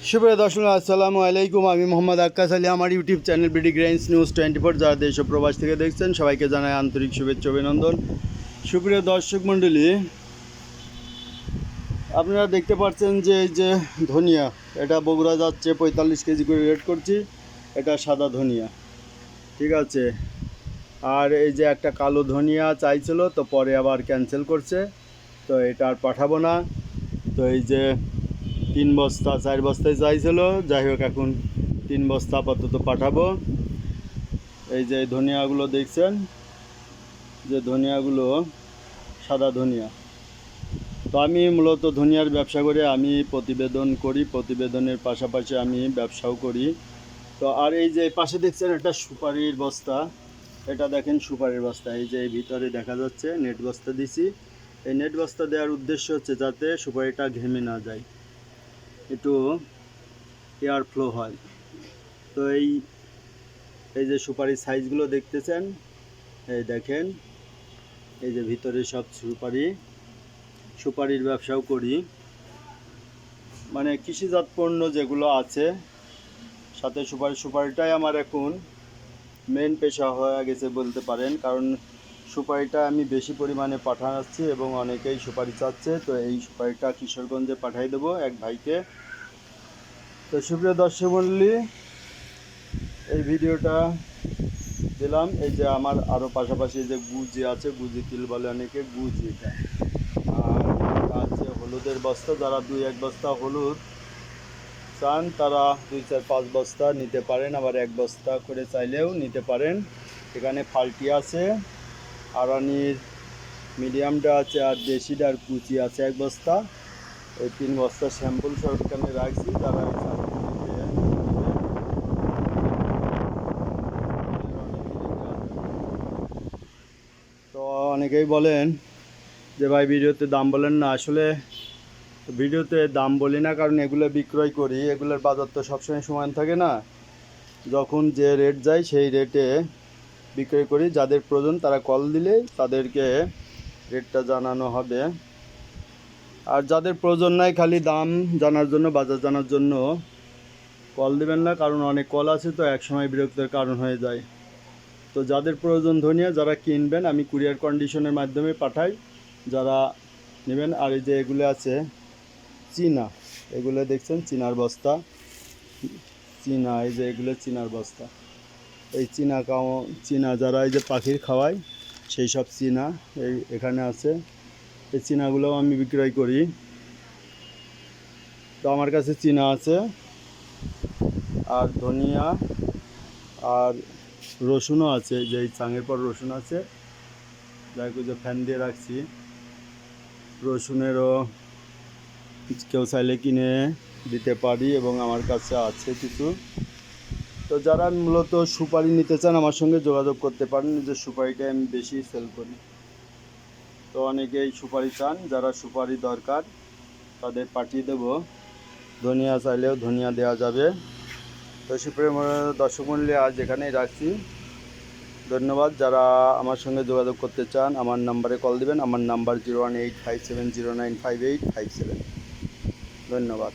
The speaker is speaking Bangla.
সুপ্রিয় দর্শক আসসালামু আলাইকুম। আমি মোহাম্মদ আক্কাস আলী। আমার YouTube channel BD grains news 24 যারা দেশ ও প্রবাস থেকে দেখছেন সবাইকে জানাই আন্তরিক শুভেচ্ছা অভিনন্দন। সুপ্রিয় দর্শক মণ্ডলী, আপনারা দেখতে পাচ্ছেন যে এই যে ধনিয়া, এটা বগুড়া যাচ্ছে 45 কেজি করে রেট করছি। এটা সাদা ধনিয়া, ঠিক আছে। আর এই যে একটা কালো ধনিয়া চাইছিল, তো পরে আবার ক্যান্সেল করছে, তো এটা আর পাঠাবো না। তো এই যে 3 বস্তা 4 বস্তায় চাইছিল, যাই হোক এখন 3 বস্তা আপাতত পাঠাবো। এই যে ধনিয়াগুলো দেখছেন, যে ধনিয়াগুলো সাদা ধনিয়া। তো আমি মূলত ধনিয়ার ব্যবসা করে আমি প্রতিবেদন করি, প্রতিবেদনের পাশাপাশি আমি ব্যবসাও করি। তো আর এই যে পাশে দেখছেন একটা সুপারির বস্তা, এটা দেখেন সুপারির বস্তা। এই যে ভিতরে দেখা যাচ্ছে নেট বস্তা দিছি। এই নেট বস্তা দেওয়ার উদ্দেশ্য হচ্ছে যাতে সুপারিটা ঘেমে না যায়, একটু এয়ার ফ্লো হয়। তো এই যে সুপারির সাইজগুলো দেখতেছেন, এই দেখেন, এই যে ভিতরে সব সুপারির ব্যবসাও করি, মানে কৃষিজাত পণ্য যেগুলো আছে সাথে সুপারিটাই আমার এখন মেন পেশা হয়ে গেছে বলতে পারেন। কারণ সুপারিটা আমি বেশি পরিমাণে পাঠাচ্ছি এবং অনেকেই সুপারি চাচ্ছে। তো এই সুপারিটা কিশোরগঞ্জে পাঠাই দেবো এক ভাইকে। তো সুপ্রিয় দর্শক মণ্ডলী, এই ভিডিওটা দিলাম। এই যে আমার আরও পাশাপাশি যে গুজি আছে, গুজি তিল বলে অনেকে, গুজি এটা। আর আছে হলুদের বস্তা, যারা 2-1 বস্তা হলুদ চান তারা 2-4-5 বস্তা নিতে পারেন, আবার 1 বস্তা করে চাইলেও নিতে পারেন। এখানে ফাল্টি আছে, আরানির মিডিয়ামটা আছে, আর দেশিটা আর কুচি আছে 1 বস্তা। এই 3 বস্তা স্যাম্পল সব এখানে রাখছি, তারা তো অনেকেই বলেন যে ভাই ভিডিওতে দাম বলেন না। আসলে ভিডিওতে দাম বলি না, কারণ এগুলো বিক্রয় করি, এগুলোর বাজার তো সবসময় সমান থাকে না। যখন যে রেট যায় সেই রেটে বিক্রয় করি। যাদের প্রয়োজন তারা কল দিলে তাদেরকে রেটটা জানানো হবে। আর যাদের প্রয়োজন নাই, খালি দাম জানার জন্য, বাজার জানার জন্য কল দিবেন না, কারণ অনেক কল আছে, তো একসময় বিরক্তির কারণ হয়ে যায়। তো যাদের প্রয়োজন ধনিয়া, যারা কিনবেন, আমি কুরিয়ার কন্ডিশনের মাধ্যমে পাঠাই, যারা নেবেন। আর এই যে এগুলো আছে চীনা, এগুলো দেখছেন চীনার বস্তা, চীনা, এই যে এগুলো চীনার বস্তা। এই চীনা যারা এই যে পাখির খাওয়ায় সেই সব চীনা এখানে আছে। এই চীনাগুলোও আমি বিক্রয় করি। তো আমার কাছে চীনা আছে, আর ধনিয়া আর রসুনও আছে। যে এই চাঙের পর রসুন আছে, যাই যে ফ্যান দিয়ে রাখছি। রসুনেরও কেউ চাইলে কিনে দিতে পারি, এবং আমার কাছে আছে কিছু। তো যারা মূলত সুপারি নিতে চান আমার সঙ্গে যোগাযোগ করতে পারেন, যে সুপারিটা আমি বেশি সেল করি। তো অনেকেই সুপারি চান, যারা সুপারি দরকার তাদের পাঠিয়ে দেব। ধনিয়া চাইলেও ধনিয়া দেওয়া যাবে। তো সুপ্রিয় দর্শক মণ্ডলী, আজ এখানেই রাখছি। ধন্যবাদ। যারা আমার সঙ্গে যোগাযোগ করতে চান আমার নাম্বারে কল দিবেন। আমার নাম্বার 01857095857। ধন্যবাদ।